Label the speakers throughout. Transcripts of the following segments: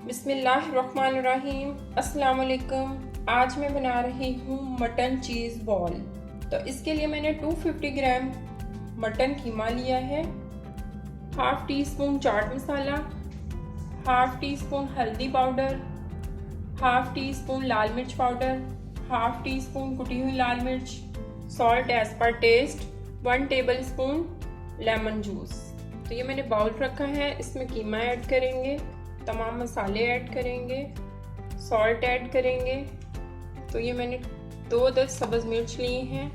Speaker 1: बिस्मिल्लाहिर्रहमानिर्रहीम। अस्सलाम वालेकुम। आज मैं बना रही हूँ मटन चीज़ बॉल। तो इसके लिए मैंने 250 ग्राम मटन कीमा लिया है, half teaspoon chaat masala, half teaspoon हल्दी पाउडर, हाफ़ टी स्पून लाल मिर्च पाउडर, हाफ़ टी स्पून कुटी हुई लाल मिर्च, salt as per taste, 1 tablespoon lemon juice. तो ये मैंने बाउल रखा है, इसमें कीमा ऐड करेंगे, तमाम मसाले ऐड करेंगे, सॉल्ट ऐड करेंगे। तो ये मैंने 2 सब्ज़ मिर्च लिए हैं,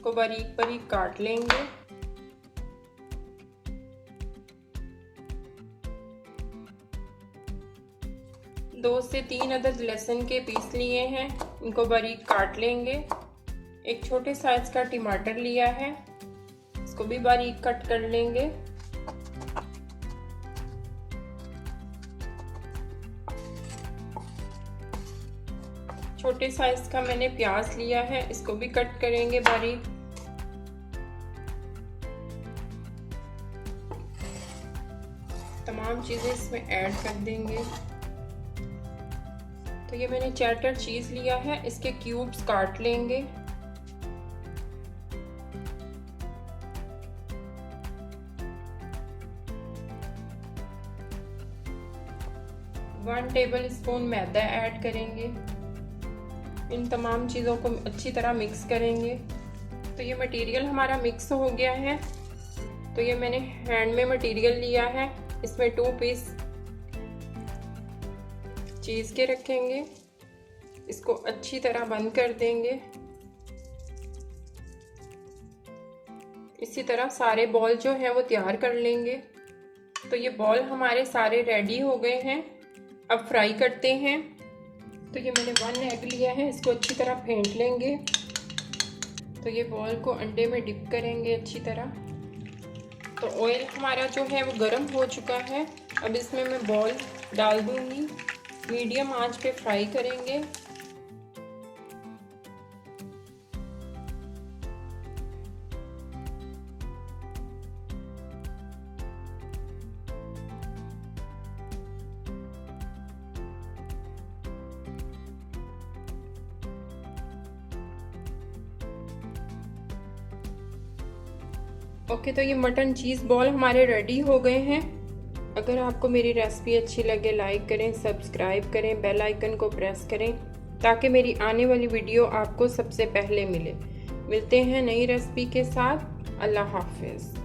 Speaker 1: को बारीक बारीक काट लेंगे। दो से 3 अदद लहसुन के पीस लिए हैं, इनको बारीक काट लेंगे। एक छोटे साइज का टमाटर लिया है, इसको भी बारीक कट कर लेंगे। छोटे साइज का मैंने प्याज लिया है, इसको भी कट करेंगे बारीक। तमाम चीजें इसमें ऐड कर देंगे। तो ये मैंने चेडर चीज लिया है, इसके क्यूब्स काट लेंगे। वन टेबल स्पून मैदा ऐड करेंगे। इन तमाम चीज़ों को अच्छी तरह मिक्स करेंगे। तो ये मटेरियल हमारा मिक्स हो गया है। तो ये मैंने हैंड में मटेरियल लिया है, इसमें 2 पीस चीज़ के रखेंगे, इसको अच्छी तरह बंद कर देंगे। इसी तरह सारे बॉल जो है वो तैयार कर लेंगे। तो ये बॉल हमारे सारे रेडी हो गए हैं, अब फ्राई करते हैं। तो ये मैंने 1 एग लिया है, इसको अच्छी तरह फेंट लेंगे। तो ये बॉल को अंडे में डिप करेंगे अच्छी तरह। तो ऑयल हमारा जो है वो गर्म हो चुका है, अब इसमें मैं बॉल डाल दूंगी। मीडियम आंच पे फ्राई करेंगे। ओके, तो ये मटन चीज़ बॉल हमारे रेडी हो गए हैं। अगर आपको मेरी रेसिपी अच्छी लगे, लाइक करें, सब्सक्राइब करें, बेल आइकन को प्रेस करें ताकि मेरी आने वाली वीडियो आपको सबसे पहले मिले। मिलते हैं नई रेसिपी के साथ। अल्लाह हाफिज़।